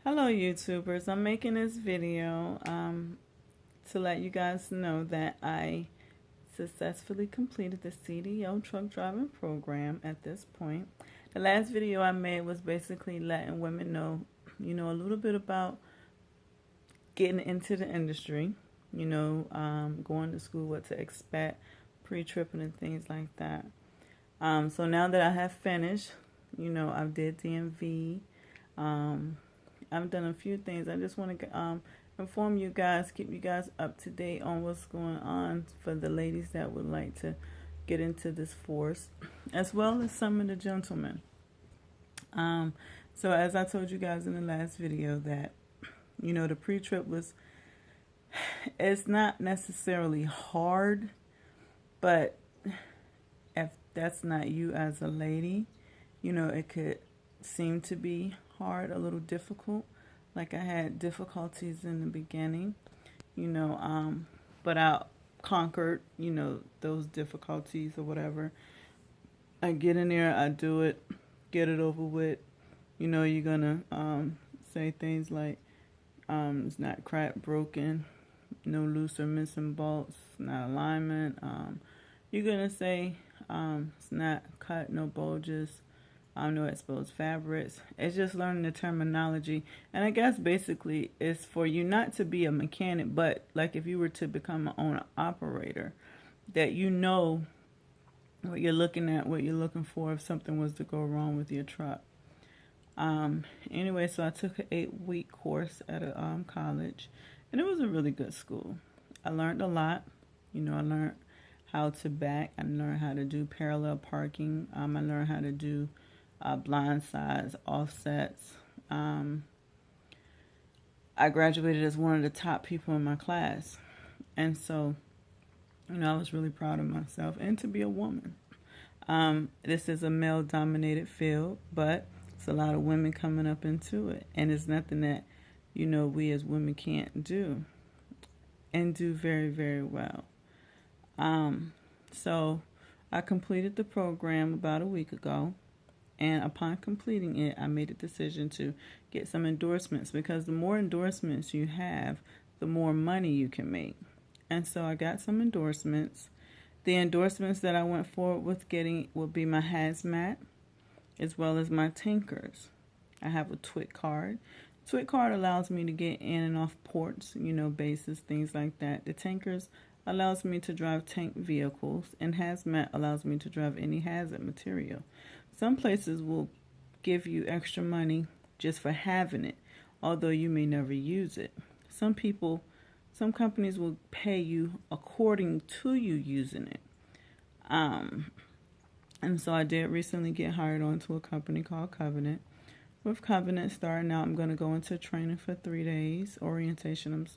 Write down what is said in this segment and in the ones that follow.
Hello YouTubers, I'm making this video to let you guys know that I successfully completed the CDO truck driving program at this point. The last video I made was basically letting women know, a little bit about getting into the industry, going to school, what to expect, pre-tripping and things like that. So now that I have finished, I did DMV. I've done a few things. I just want to inform you guys, keep you guys up to date on what's going on for the ladies that would like to get into this force, as well as some of the gentlemen. So as I told you guys in the last video that, the pre-trip it's not necessarily hard, but if that's not you as a lady, it could seem to be hard, a little difficult. Like I had difficulties in the beginning, but I conquered, those difficulties or whatever. I get in there, I do it, get it over with. You're gonna say things like it's not cracked, broken, no loose or missing bolts, not alignment. You're gonna say it's not cut, no bulges, no exposed fabrics. It's just learning the terminology. And I guess basically it's for you not to be a mechanic, but like if you were to become an owner operator, that you know what you're looking at, what you're looking for if something was to go wrong with your truck. Anyway, so I took an 8-week course at a college, and it was a really good school. I learned a lot. I learned how to back. I learned how to do parallel parking. I learned how to do blind sides, offsets. I graduated as one of the top people in my class. And so, I was really proud of myself and to be a woman. This is a male-dominated field, but it's a lot of women coming up into it. And it's nothing that, we as women can't do and do very, very well. So I completed the program about a week ago. And upon completing it, I made a decision to get some endorsements, because the more endorsements you have, the more money you can make. And so I got some endorsements. The endorsements that I went forward with getting will be my hazmat, as well as my tankers. I have a TWIC card. TWIC card allows me to get in and off ports, bases, things like that. The tankers allows me to drive tank vehicles, and hazmat allows me to drive any hazard material. Some places will give you extra money just for having it, although you may never use it. Some companies will pay you according to you using it. And so I did recently get hired onto a company called Covenant. With Covenant, starting out, I'm going to go into training for 3 days, orientation,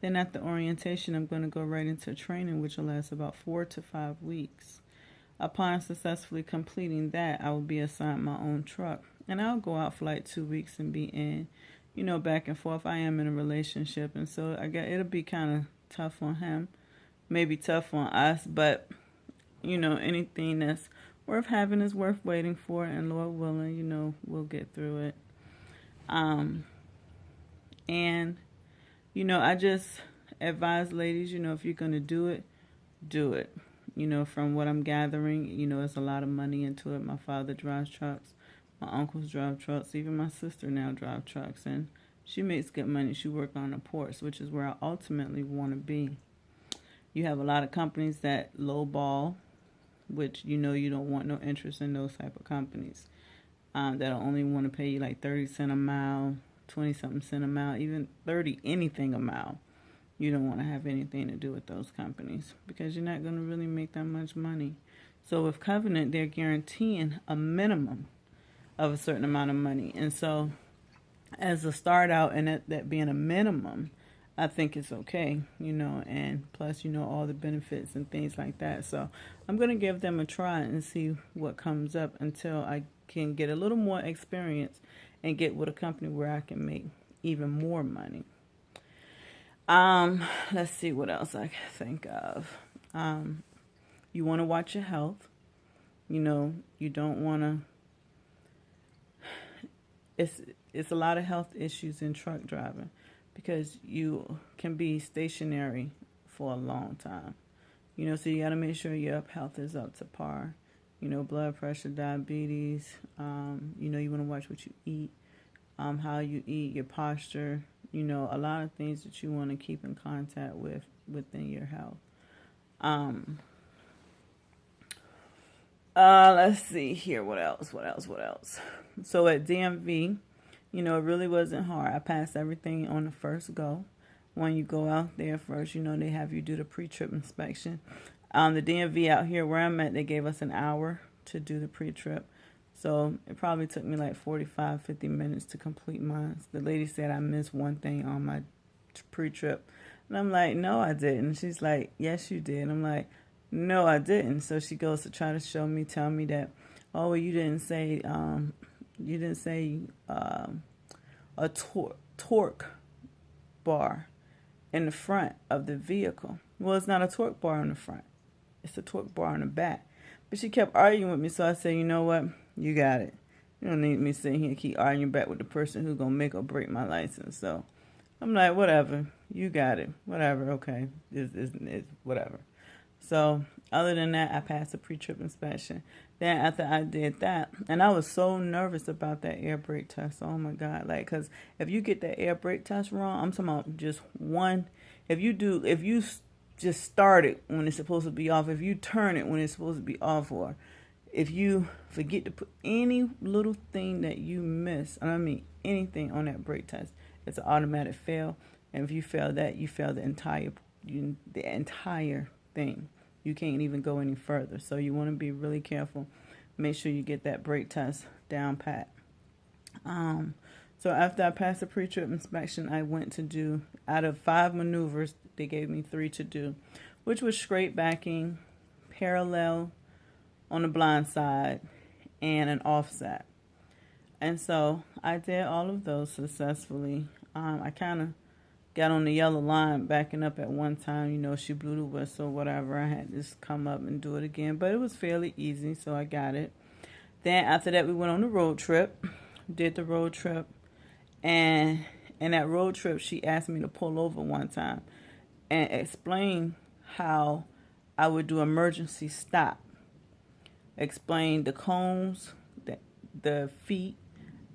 Then after orientation, I'm going to go right into training, which will last about 4 to 5 weeks. Upon successfully completing that, I will be assigned my own truck. And I'll go out for like 2 weeks and be in, back and forth. I am in a relationship, and so I guess it'll be kind of tough on him. Maybe tough on us, but, anything that's worth having is worth waiting for, and Lord willing, we'll get through it. And, I just advise ladies, if you're going to do it, do it. From what I'm gathering, there's a lot of money into it. My father drives trucks. My uncles drive trucks. Even my sister now drives trucks. And she makes good money. She works on the ports, which is where I ultimately want to be. You have a lot of companies that lowball, which you don't want no interest in those type of companies. That'll only want to pay you like 30 cents a mile, 20-something cents a mile, even 30 anything a mile. You don't want to have anything to do with those companies, because you're not going to really make that much money. So with Covenant, they're guaranteeing a minimum of a certain amount of money. And so as a start out, and that being a minimum, I think it's okay, and plus, all the benefits and things like that. So I'm going to give them a try and see what comes up until I can get a little more experience and get with a company where I can make even more money. Let's see what else I can think of. You want to watch your health. You don't want to it's it's a lot of health issues in truck driving because you can be stationary for a long time. So you got to make sure your health is up to par. Blood pressure, diabetes. You want to watch what you eat, how you eat, your posture. A lot of things that you want to keep in contact with within your health. Um, let's see here. What else? What else? What else? So at DMV, it really wasn't hard. I passed everything on the first go. When you go out there first, they have you do the pre-trip inspection. The DMV out here where I'm at, they gave us an hour to do the pre-trip. So it probably took me like 45, 50 minutes to complete mine. The lady said I missed one thing on my pre-trip. And I'm like, no, I didn't. She's like, yes, you did. I'm like, no, I didn't. So she goes to try to tell me that, oh, well, you didn't say a torque bar in the front of the vehicle. Well, it's not a torque bar in the front. It's a torque bar in the back. But she kept arguing with me, so I said, you know what? You got it. You don't need me sitting here and keep arguing back with the person who's going to make or break my license. So I'm like, whatever. You got it. Whatever. Okay. It's whatever. So other than that, I passed the pre-trip inspection. Then after I did that, and I was so nervous about that air brake test. Oh my God. Because if you get that air brake test wrong, I'm talking about just one. If you just start it when it's supposed to be off, if you turn it when it's supposed to be off, or if you forget to put any little thing that you miss, and I mean anything on that brake test, it's an automatic fail. And if you fail that, you fail the entire thing. You can't even go any further. So you want to be really careful. Make sure you get that brake test down pat. So after I passed the pre-trip inspection, I went to do, out of 5 maneuvers, they gave me 3 to do, which was straight backing, parallel on the blind side, and an offset. And so I did all of those successfully. I kind of got on the yellow line backing up at one time. She blew the whistle, whatever. I had to just come up and do it again. But it was fairly easy, so I got it. Then after that, we went on the road trip. Did the road trip. And in that road trip, she asked me to pull over one time and explain how I would do emergency stop. Explain the cones, the feet,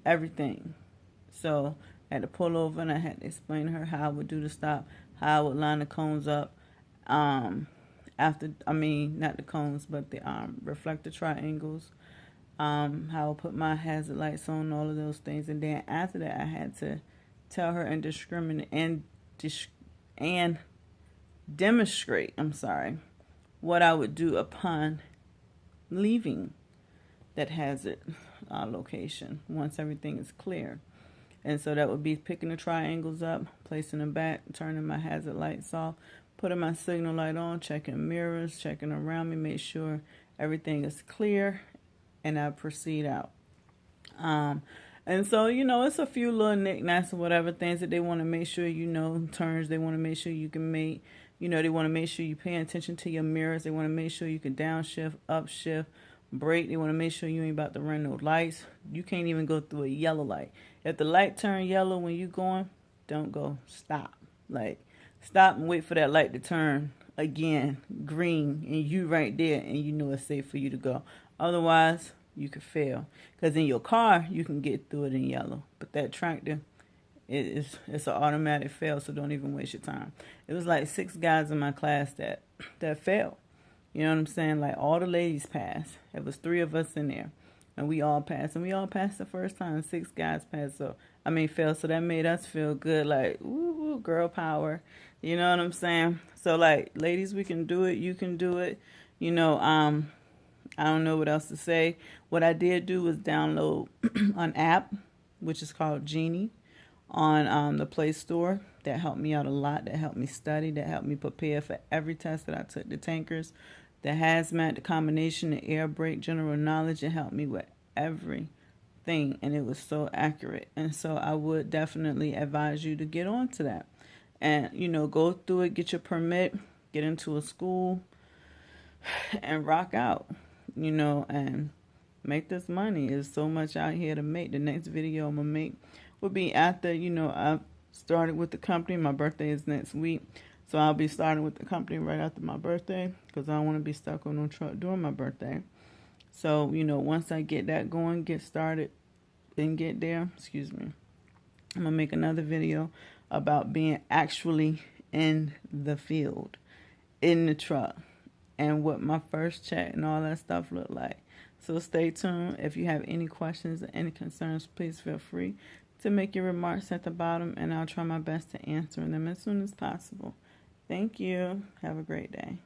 everything. So I had to pull over and I had to explain to her how I would do the stop, how I would line the cones up. Not the cones, but the reflector triangles. How I would put my hazard lights on, all of those things. And then after that, I had to tell her and demonstrate, what I would do upon leaving that hazard location once everything is clear. And so that would be picking the triangles up, placing them back, turning my hazard lights off, putting my signal light on, checking mirrors, checking around me, make sure everything is clear, and I proceed out. And so, it's a few little knickknacks or whatever, things that they want to make sure turns they want to make sure you can make. They want to make sure you pay attention to your mirrors. They want to make sure you can downshift, upshift, brake. They want to make sure you ain't about to run no lights. You can't even go through a yellow light. If the light turn yellow when you going, don't go. Stop. Stop and wait for that light to turn again green, and you right there, and it's safe for you to go. Otherwise, you could fail. Because in your car, you can get through it in yellow. But that tractor, it's an automatic fail, so don't even waste your time. It was like 6 guys in my class that failed. You know what I'm saying? All the ladies passed. It was 3 of us in there. And we all passed. And we all passed the first time. 6 guys passed. Failed. So that made us feel good. Ooh, girl power. You know what I'm saying? So, ladies, we can do it. You can do it. I don't know what else to say. What I did do was download an app, which is called Genie, on the Play Store. That helped me out a lot. That helped me study. That helped me prepare for every test that I took. The tankers, the hazmat, the combination, the air brake, general knowledge. It helped me with everything, and it was so accurate. And so I would definitely advise you to get on to that. And, go through it, get your permit, get into a school, and rock out. And Make this money. There's so much out here to make. The next video I'm going to make will be after, I've started with the company. My birthday is next week. So I'll be starting with the company right after my birthday because I don't want to be stuck on no truck during my birthday. So, once I get that going, get started and get there, excuse me, I'm going to make another video about being actually in the field, in the truck, and what my first check and all that stuff look like. So stay tuned. If you have any questions or any concerns, please feel free to make your remarks at the bottom, and I'll try my best to answer them as soon as possible. Thank you. Have a great day.